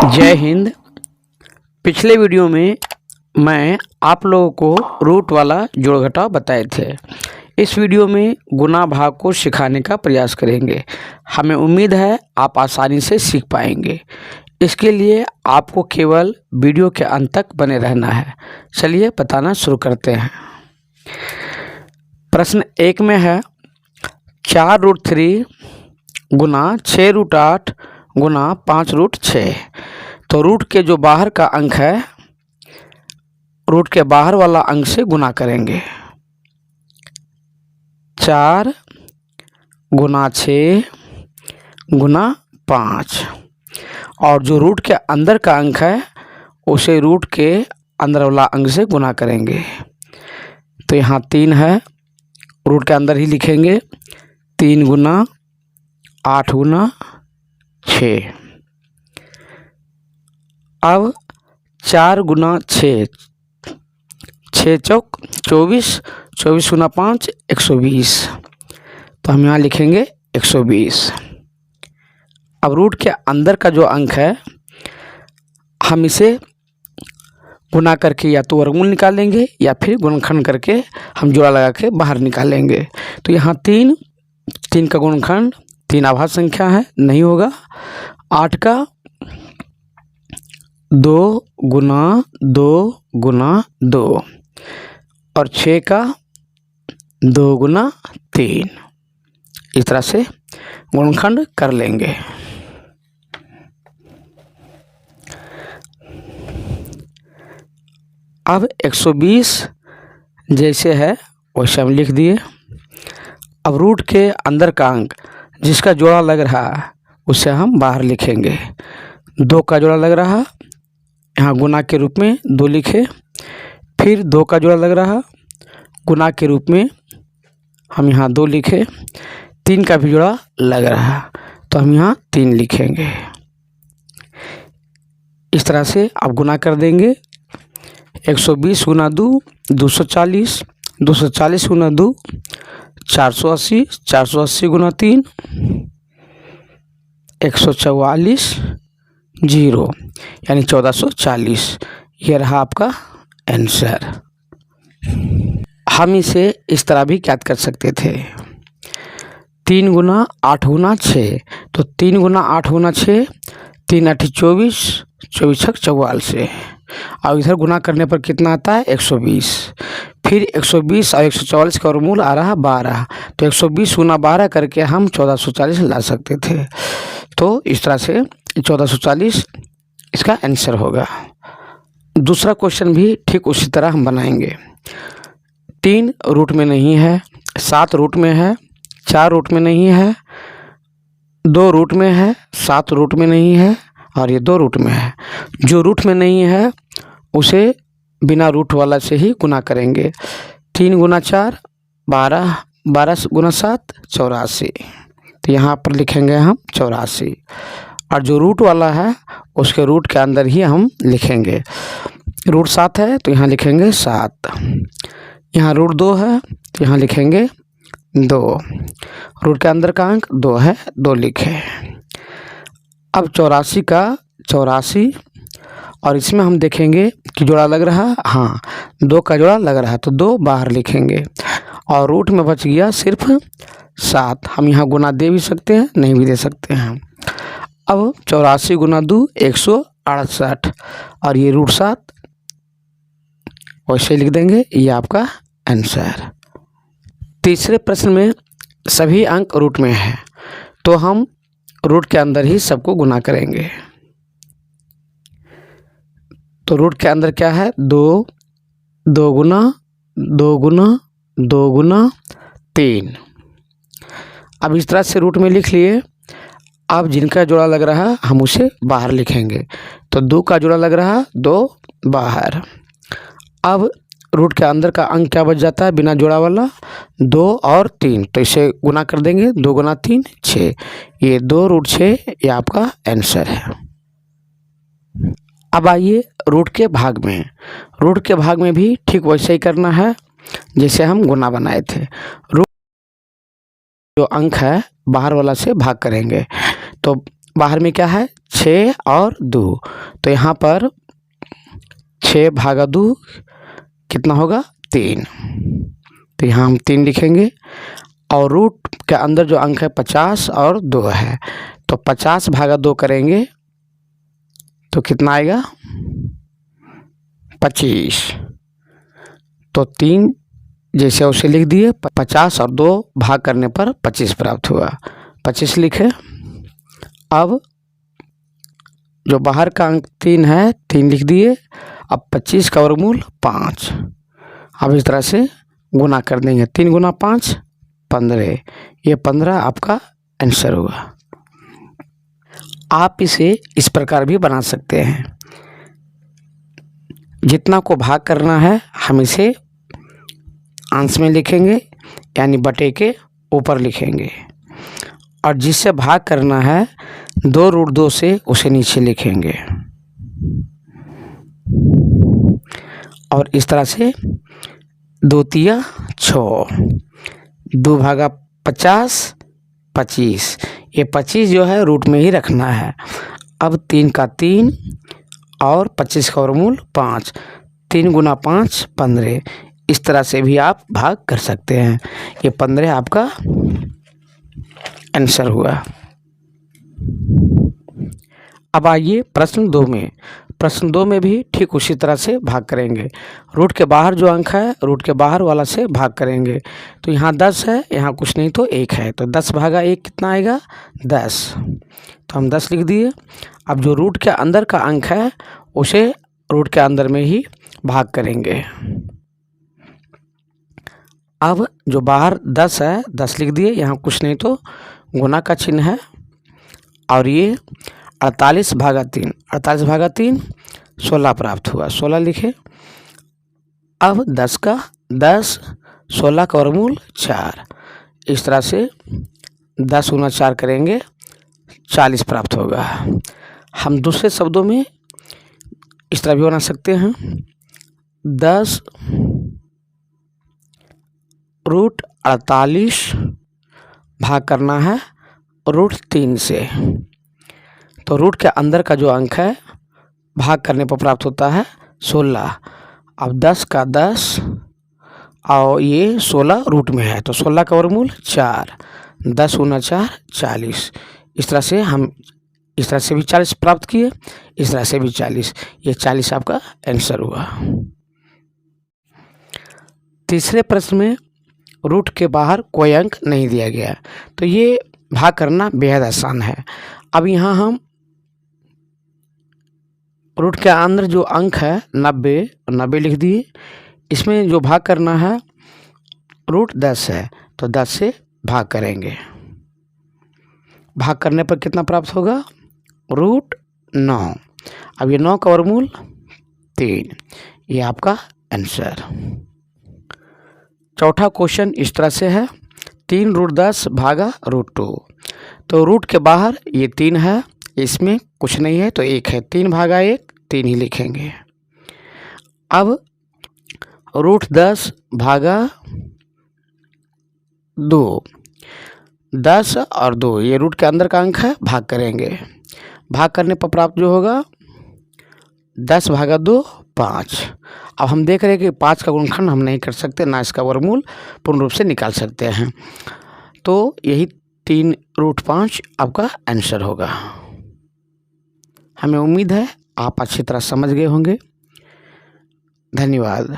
जय हिंद। पिछले वीडियो में मैं आप लोगों को रूट वाला जोड़ घटाव बताए थे। इस वीडियो में गुना भाग को सिखाने का प्रयास करेंगे। हमें उम्मीद है आप आसानी से सीख पाएंगे। इसके लिए आपको केवल वीडियो के अंत तक बने रहना है। चलिए बताना शुरू करते हैं। प्रश्न 1 में है 4√3 गुना 6√8 गुना 5√6। तो रूट के जो बाहर का अंक है, रूट के बाहर वाला अंक से गुना करेंगे। 4 गुना 6 गुना 5, और जो रूट के अंदर का अंक है उसे रूट के अंदर वाला अंक से गुना करेंगे। तो यहाँ 3 है, रूट के अंदर ही लिखेंगे। 3 गुना 8 गुना 6। अब 4 गुना 6, 6 चौक 24, 24 गुना 5 120। तो हम यहाँ लिखेंगे 120। अब रूट के अंदर का जो अंक है, हम इसे गुना करके या तो वर्गमूल निकालेंगे या फिर गुणनखंड करके हम जोड़ा लगा के बाहर निकालेंगे। तो यहाँ 3 का गुणनखंड 3 आभाज्य संख्या है, नहीं होगा। 8 का 2 गुना 2 गुना 2, और 6 का 2 गुना 3। इस तरह से गुणनखंड कर लेंगे। अब 120 जैसे है वैसे हम लिख दिए। अब रूट के अंदर का अंक जिसका जोड़ा लग रहा है उसे हम बाहर लिखेंगे। 2 का जोड़ा लग रहा, यहाँ गुना के रूप में 2 लिखे। फिर 2 का जोड़ा लग रहा, गुना के रूप में हम यहाँ 2 लिखे। 3 का भी जोड़ा लग रहा तो हम यहाँ 3 लिखेंगे। इस तरह से आप गुना कर देंगे। 120 गुना 2 240, 240 गुना 2 480, 480 गुना 3 144 0, यानी 1440। यह रहा आपका आंसर। हम इसे इस तरह भी ज्ञात कर सकते थे। 3 गुना 8 गुना 6, तो 3 गुना 8 गुना 6, 3 8 24, 24 6 44। और इधर गुना करने पर कितना आता है 120। फिर 120 और 144 का वर्गमूल आ रहा 12, तो 120 गुना 12 करके हम 1440 ला सकते थे। तो इस तरह से 1440 इसका आंसर होगा। दूसरा क्वेश्चन भी ठीक उसी तरह हम बनाएंगे। 3 रूट में नहीं है, 7 रूट में है, 4 रूट में नहीं है, 2 रूट में है, 7 रूट में नहीं है, और ये 2 रूट में है। जो रूट में नहीं है उसे बिना रूट वाला से ही गुना करेंगे। 3 गुना 4 12, 12 गुना 7 84। तो यहाँ पर लिखेंगे हम 84, और जो रूट वाला है उसके रूट के अंदर ही हम लिखेंगे। रूट 7 है तो यहाँ लिखेंगे 7। यहाँ रूट 2 है तो यहाँ लिखेंगे 2। रूट के अंदर का अंक 2 है, 2 लिखे। अब 84 का 84, और इसमें हम देखेंगे कि जोड़ा लग रहा, हाँ 2 का जोड़ा लग रहा, तो 2 बाहर लिखेंगे। और रूट में बच गया सिर्फ 7। हम यहाँ गुना दे भी सकते हैं, नहीं भी दे सकते हैं। अब 84 गुना 2 168, और ये रूट 7 वैसे लिख देंगे। ये आपका आंसर। तीसरे प्रश्न में सभी अंक रूट में है, तो हम रूट के अंदर ही सबको गुना करेंगे। तो रूट के अंदर क्या है 2, 2 गुना 2 गुना 2 गुना 3। अब इस तरह से रूट में लिख लिए। अब जिनका जोड़ा लग रहा हम उसे बाहर लिखेंगे। तो 2 का जोड़ा लग रहा, 2 बाहर। अब रूट के अंदर का अंक क्या बच जाता है बिना जोड़ा वाला, 2 और 3, तो इसे गुना कर देंगे। 2 गुना 3 6, ये 2√6 ये आपका आंसर है। अब आइए रूट के भाग में। रूट के भाग में भी ठीक वैसे ही करना है जैसे हम गुना बनाए थे। रूट जो अंक है बाहर वाला से भाग करेंगे। तो बाहर में क्या है 6 और 2, तो यहाँ पर 6 भागा 2 कितना होगा 3, तो यहाँ हम 3 लिखेंगे। और रूट के अंदर जो अंक है 50 और 2 है, तो 50 भागा 2 करेंगे तो कितना आएगा 25, तो 3 जैसे उसे लिख दिए, 50 और 2 भाग करने पर 25 प्राप्त हुआ, 25 लिखे। अब जो बाहर का अंक 3 है 3 लिख दिए। अब 25 का वर्गमूल 5। अब इस तरह से गुना कर देंगे, 3 गुना 5 15, ये 15 आपका आंसर होगा। आप इसे इस प्रकार भी बना सकते हैं, जितना को भाग करना है हम इसे अंश में लिखेंगे, यानी बटे के ऊपर लिखेंगे, और जिससे भाग करना है 2√2 से उसे नीचे लिखेंगे। और इस तरह से 2 तिया 6, 2 भागा 50 25, ये 25 जो है रूट में ही रखना है। अब 3 का 3 और 25 का वर्गमूल 5, 3 गुना 5 15, इस तरह से भी आप भाग कर सकते हैं। ये 15 आपका आंसर हुआ। अब आइए प्रश्न 2 में। प्रश्न 2 में भी ठीक उसी तरह से भाग करेंगे। रूट के बाहर जो अंक है रूट के बाहर वाला से भाग करेंगे। तो यहाँ 10 है, यहाँ कुछ नहीं तो 1 है, तो 10 भागा 1 कितना आएगा 10, तो हम 10 लिख दिए। अब जो रूट के अंदर का अंक है उसे रूट के अंदर में ही भाग करेंगे। अब जो बाहर 10 है 10 लिख दिए, यहाँ कुछ नहीं तो गुना का चिन्ह है, और ये 48 भागा 3, 48 भागा 3 16 प्राप्त हुआ, 16 लिखे। अब 10 का 10, 16 का वर्गमूल 4, इस तरह से 10 गुना 4 करेंगे 40 प्राप्त होगा। हम दूसरे शब्दों में इस तरह भी बना सकते हैं, 10 रूट 48 भाग करना है रूट 3 से, तो रूट के अंदर का जो अंक है भाग करने पर प्राप्त होता है 16। अब 10 का 10 और ये 16 रूट में है, तो 16 का वर्गमूल 4, 10 गुना 4 40, इस तरह से हम इस तरह से भी 40 प्राप्त किए, इस तरह से भी 40, ये 40 आपका आंसर हुआ। तीसरे प्रश्न में रूट के बाहर कोई अंक नहीं दिया गया, तो ये भाग करना बेहद आसान है। अब यहाँ हम रूट के अंदर जो अंक है 90 लिख दिए। इसमें जो भाग करना है रूट 10 है, तो 10 से भाग करेंगे। भाग करने पर कितना प्राप्त होगा रूट 9। अब ये 9 का वर्गमूल 3, ये आपका आंसर। चौथा क्वेश्चन इस तरह से है, 3 रूट 10 भागा रूट 2, तो रूट के बाहर ये 3 है, इसमें कुछ नहीं है तो 1 है, 3 भागा 1 3 ही लिखेंगे। अब रूट 10 भागा 2, 10 और 2 ये रूट के अंदर का अंक है, भाग करेंगे। भाग करने पर प्राप्त जो होगा 10 भागा 2 5। अब हम देख रहे हैं कि 5 का गुणनखंड हम नहीं कर सकते, ना इसका वर्गमूल पूर्ण रूप से निकाल सकते हैं, तो यही 3 रूट 5 आपका आंसर होगा। हमें उम्मीद है आप अच्छी तरह समझ गए होंगे। धन्यवाद।